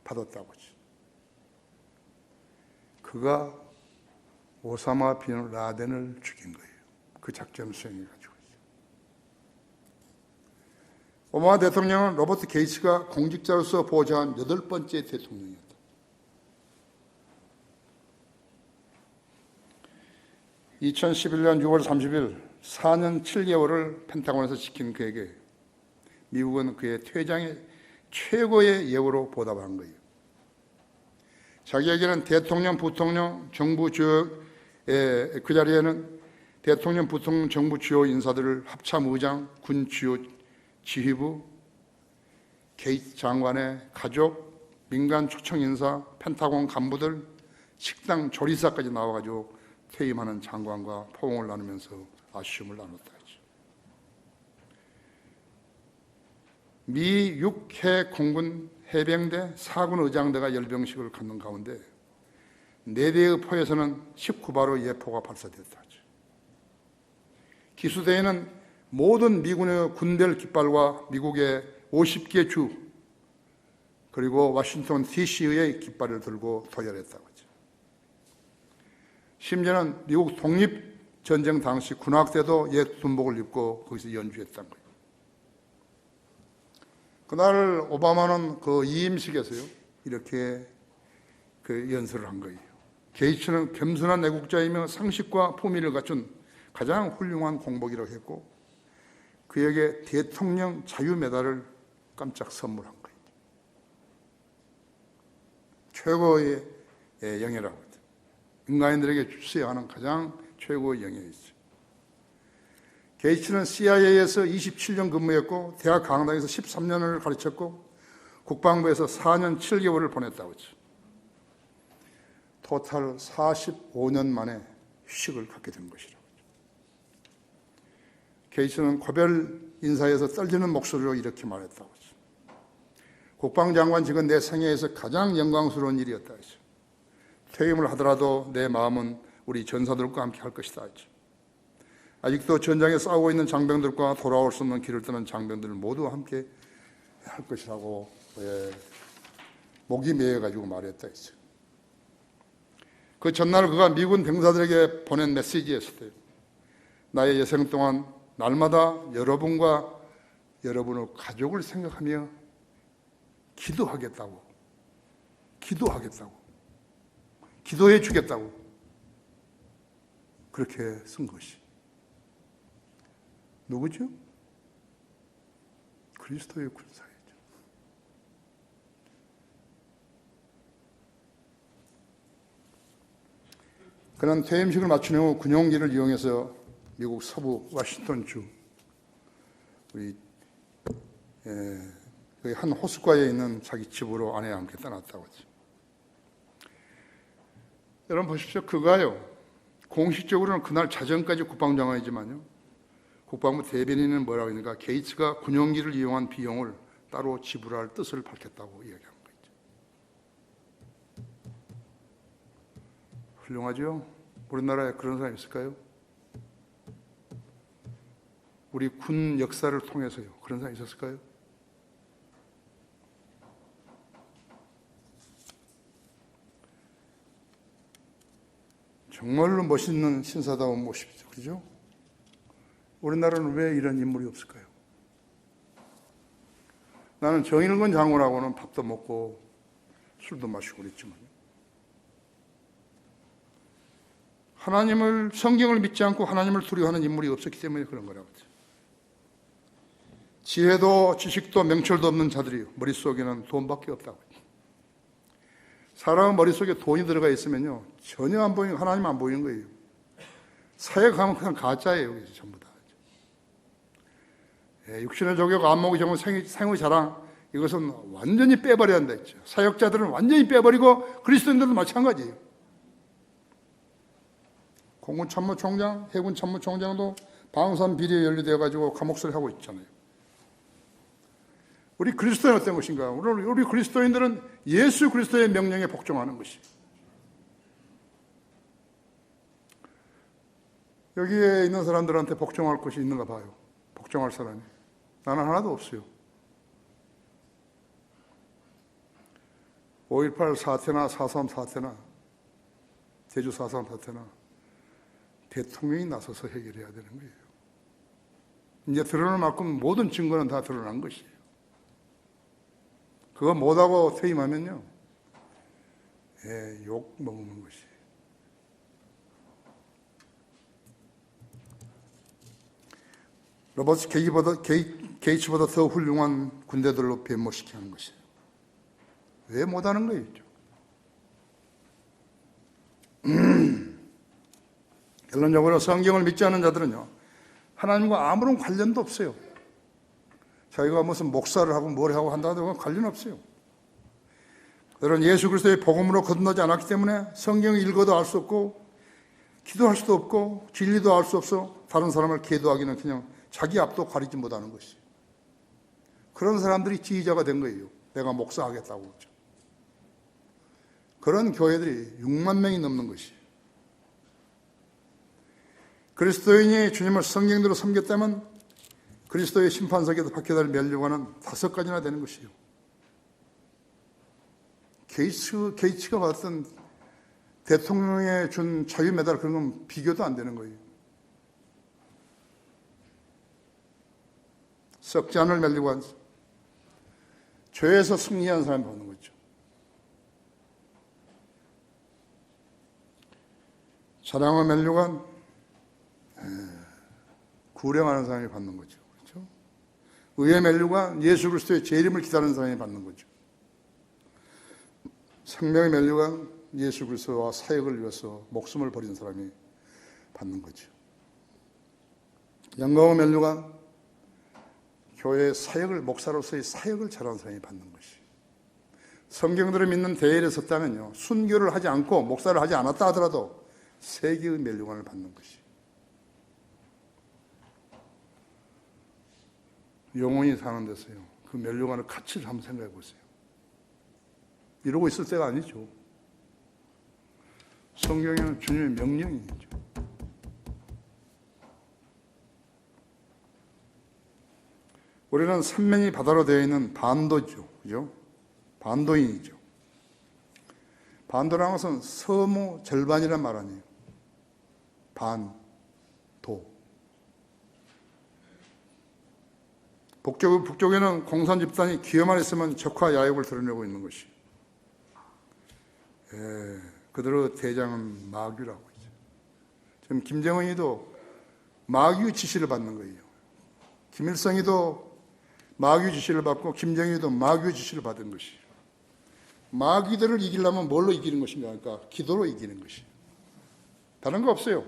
받았다고 하죠. 그가 오사마 빈 라덴을 죽인 거예요. 그 작전을 수행해가지고. 오바마 대통령은 로버트 게이츠가 공직자로서 보좌한 8번째 대통령이었다. (2011년 6월 30일) 4년 7개월을 펜타곤에서 지킨 그에게 미국은 그의 퇴장의 최고의 예우로 보답한 거예요. 자기에게는 대통령, 부통령, 정부 주요, 그 자리에는 대통령, 부통령, 정부 주요 인사들을 합참의장, 군 주요 지휘부, 게이츠 장관의 가족, 민간 초청 인사, 펜타곤 간부들, 식당 조리사까지 나와가지고 퇴임하는 장관과 포옹을 나누면서 아쉬움을 나눴다 했죠. 미 6해 공군 해병대 4군 의장대가 열병식을 갖는 가운데 4대의 포에서는 19발의 예포가 발사됐다 하죠. 기수대에는 모든 미군의 군별 깃발과 미국의 50개 주 그리고 워싱턴 DC의 깃발을 들고 도열했다고 하죠. 심지어는 미국 독립전쟁 당시 군악대도 옛 군복을 입고 거기서 연주했다는 거예요. 그날 오바마는 그 이임식에서요 이렇게 그 연설을 한 거예요. 게이츠는 겸손한 애국자이며 상식과 품위를 갖춘 가장 훌륭한 공복이라고 했고 그에게 대통령 자유 메달을 깜짝 선물한 거예요. 최고의 영예라고 합니다. 인간인들에게 주셔야 하는 가장 최고의 영예이죠. 게이츠는 CIA에서 27년 근무했고 대학 강당에서 13년을 가르쳤고 국방부에서 4년 7개월을 보냈다고 했죠. 토탈 45년 만에 휴식을 갖게 된 것이라고. 게이츠는 고별 인사에서 떨리는 목소리로 이렇게 말했다고 했죠. 국방장관직은 내 생애에서 가장 영광스러운 일이었다 했죠. 퇴임을 하더라도 내 마음은 우리 전사들과 함께 할 것이다 했죠. 아직도 전장에 싸우고 있는 장병들과 돌아올 수 없는 길을 떠난 장병들 모두 함께 할 것이라고 목이 메여가지고 말했다 했죠. 그 전날 그가 미군 병사들에게 보낸 메시지였을 때 나의 여생 동안 날마다 여러분과 여러분의 가족을 생각하며 기도하겠다고 기도해 주겠다고 그렇게 쓴 것이 누구죠? 그리스도의 군사이죠. 그는 퇴임식을 마친 후 군용기를 이용해서 미국 서부 워싱턴주 한 호숫가에 있는 자기 집으로 아내와 함께 떠났다고 하죠. 여러분 보십시오. 그가요 공식적으로는 그날 자정까지 국방장관이지만요 국방부 대변인은 뭐라고 했는가? 게이츠가 군용기를 이용한 비용을 따로 지불할 뜻을 밝혔다고 이야기한 거죠. 훌륭하죠? 우리나라에 그런 사람이 있을까요? 우리 군 역사를 통해서요. 그런 사람이 있었을까요? 정말로 멋있는 신사다운 모습이죠. 그죠? 우리나라는 왜 이런 인물이 없을까요? 나는 정일권 장군하고는 밥도 먹고 술도 마시고 그랬지만 하나님을 성경을 믿지 않고 하나님을 두려워하는 인물이 없었기 때문에 그런 거라고 하죠. 지혜도 지식도 명철도 없는 자들이 머릿속에는 돈밖에 없다고 하죠. 사람 머릿속에 돈이 들어가 있으면요 전혀 안 보이는 하나님 안 보이는 거예요. 사역하면 그냥 가짜예요. 전부 다. 육신의 조격, 안목의 정은 생의 자랑 이것은 완전히 빼버려야 한다 했죠. 사역자들은 완전히 빼버리고 그리스도인들도 마찬가지예요. 공군 참모총장, 해군 참모총장도 방산 비리에 연루되어 가지고 감옥살이 하고 있잖아요. 우리 그리스도인은 어떤 것인가? 우리 그리스도인들은 예수 그리스도의 명령에 복종하는 것이. 여기에 있는 사람들한테 복종할 것이 있는가 봐요. 복종할 사람이. 나는 하나도 없어요. 5.18 사태나 4.3 사태나 제주 4.3 사태나 대통령이 나서서 해결해야 되는 거예요. 이제 드러날 만큼 모든 증거는 다 드러난 것이에요. 그거 못하고 퇴임하면요 욕 먹는 것이에요. 로버트 게이츠보다 더 훌륭한 군대들로 변모시키는 하는 것이에요. 왜 못하는 거예요? 결론적으로 성경을 믿지 않는 자들은요 하나님과 아무런 관련도 없어요. 자기가 무슨 목사를 하고 뭘 하고 한다고 관련 없어요. 그들은 예수 그리스도의 복음으로 거듭나지 않았기 때문에 성경을 읽어도 알 수 없고 기도할 수도 없고 진리도 알 수 없어 다른 사람을 계도하기는 그냥 자기 앞도 가리지 못하는 것이에요. 그런 사람들이 지휘자가 된 거예요. 내가 목사하겠다고 그러죠. 그런 교회들이 6만 명이 넘는 것이에요. 그리스도인이 주님을 성경대로 섬겼다면 그리스도의 심판석에도 박해달 멸류관은 5가지나 되는 것이에요. 게이츠가 받았던 대통령에 준 자유 메달 그런 건 비교도 안 되는 거예요. 썩지 않을 멸류관, 죄에서 승리한 사람이 받는 거죠. 사랑과 면류관, 구령하는 사람이 받는 거죠. 그렇죠? 의의 면류관, 예수 그리스도의 재림을 기다리는 사람이 받는 거죠. 생명의 면류관, 예수 그리스도와 사역을 위해서 목숨을 버린 사람이 받는 거죠. 영광의 면류관, 교회의 사역을, 목사로서의 사역을 잘하는 사람이 받는 것이. 성경들을 믿는 대열에 섰다면요, 순교를 하지 않고 목사를 하지 않았다 하더라도 세계의 면류관을 받는 것이. 영원히 사는 데서요, 그 면류관의 가치를 한번 생각해 보세요. 이러고 있을 때가 아니죠. 성경에는 주님의 명령이죠. 우리는 삼면이 바다로 되어 있는 반도죠. 그죠? 반도인이죠. 반도라는 것은 서무 절반이란 말 아니에요. 반도. 북쪽에는 공산 집단이 기회만 있으면 적화 야욕을 드러내고 있는 것이. 그들의 대장은 마귀라고 있죠. 지금 김정은이도 마귀 지시를 받는 거예요. 김일성이도 마귀 지시를 받고 김정일도 마귀 지시를 받은 것이. 마귀들을 이기려면 뭘로 이기는 것인가? 그러니까 기도로 이기는 것이. 다른 거 없어요.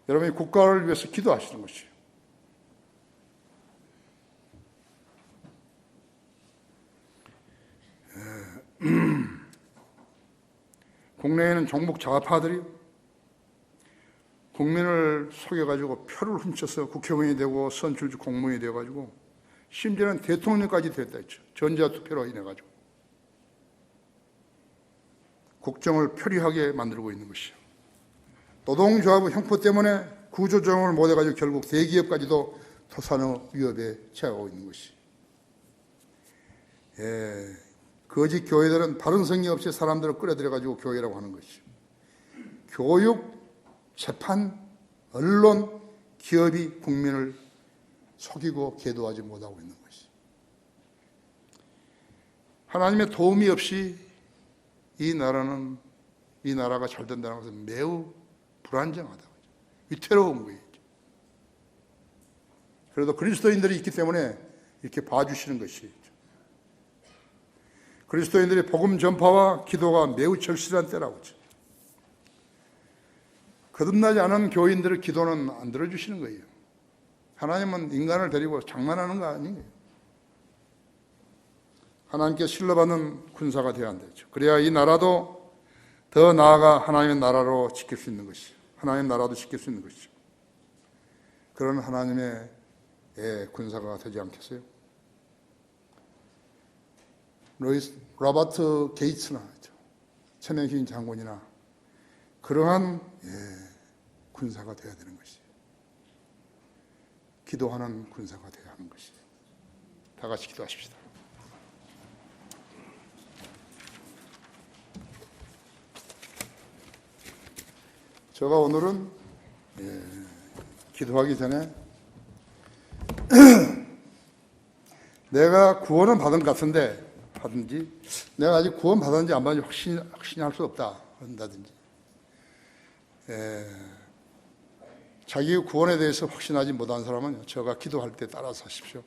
여러분이 국가를 위해서 기도하시는 것이에요. 국내에는 종북 좌파들이 국민을 속여가지고 표를 훔쳐서 국회의원이 되고 선출직 공무원이 되어가지고 심지어는 대통령까지 됐다 했죠. 전자투표로 인해가지고 국정을 표리하게 만들고 있는 것이요. 노동조합의 형포 때문에 구조조정을 못해가지고 결국 대기업까지도 토산의 위협에 처하고 있는 것이. 거짓 교회들은 바른 성의 없이 사람들을 끌어들여가지고 교회라고 하는 것이. 교육, 재판, 언론, 기업이 국민을 속이고 계도하지 못하고 있는 것이. 하나님의 도움이 없이 이 나라가 잘 된다는 것은 매우 불안정하다. 위태로운 거예요. 그래도 그리스도인들이 있기 때문에 이렇게 봐주시는 것이. 그리스도인들의 복음 전파와 기도가 매우 절실한 때라고 하죠. 거듭나지 않은 교인들의 기도는 안 들어주시는 거예요. 하나님은 인간을 데리고 장난하는 거 아니에요. 하나님께 신뢰받는 군사가 되어야 한다죠. 그래야 이 나라도 더 나아가 하나님의 나라로 지킬 수 있는 것이죠. 하나님의 나라도 지킬 수 있는 것이죠. 그런 하나님의 군사가 되지 않겠어요? 로버트 게이츠나 천연희인 장군이나 그러한 군사가 되어야 되는 것이에요. 기도하는 군사가 되어야 하는 것이에요. 다 같이 기도하십시다. 제가 오늘은 기도하기 전에 내가 구원은 받은 것 같은데 하든지 내가 아직 구원 받았는지 안 받았는지 확신이 할 수 없다 한다든지 자기 구원에 대해서 확신하지 못한 사람은 제가 기도할 때 따라서 하십시오.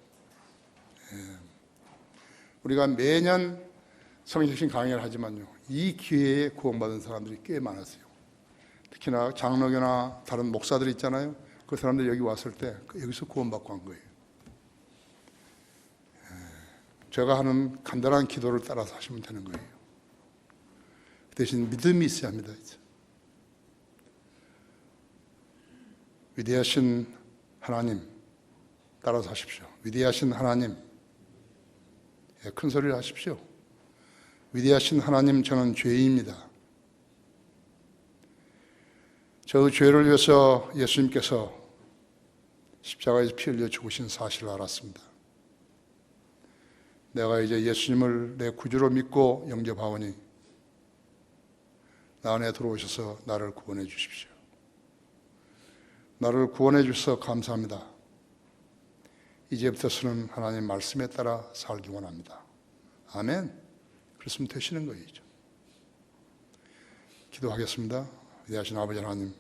우리가 매년 성식신 강의를 하지만요, 이 기회에 구원받은 사람들이 꽤 많았어요. 특히나 장로교나 다른 목사들 있잖아요. 그 사람들이 여기 왔을 때 여기서 구원받고 한 거예요. 제가 하는 간단한 기도를 따라서 하시면 되는 거예요. 그 대신 믿음이 있어야 합니다. 위대하신 하나님, 따라서 하십시오. 위대하신 하나님, 큰 소리를 하십시오. 위대하신 하나님, 저는 죄인입니다. 저 죄를 위해서 예수님께서 십자가에서 피 흘려 죽으신 사실을 알았습니다. 내가 이제 예수님을 내 구주로 믿고 영접하오니 나 안에 들어오셔서 나를 구원해 주십시오. 나를 구원해 주셔서 감사합니다. 이제부터서는 하나님 말씀에 따라 살기 원합니다. 아멘. 그랬으면 되시는 거죠. 기도하겠습니다. 위대하신 아버지 하나님,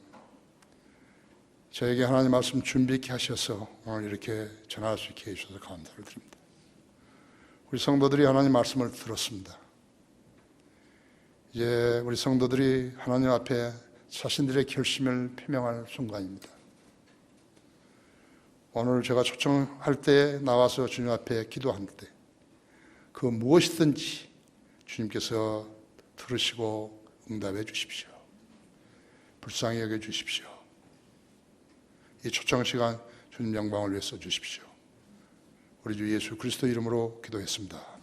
저에게 하나님 말씀 준비케 하셔서 오늘 이렇게 전할 수 있게 해주셔서 감사를 드립니다. 우리 성도들이 하나님 말씀을 들었습니다. 이제 우리 성도들이 하나님 앞에 자신들의 결심을 표명할 순간입니다. 오늘 제가 초청할 때 나와서 주님 앞에 기도할 때 그 무엇이든지 주님께서 들으시고 응답해 주십시오. 불쌍히 여겨 주십시오. 이 초청 시간 주님 영광을 위해 써 주십시오. 우리 주 예수 그리스도 이름으로 기도했습니다.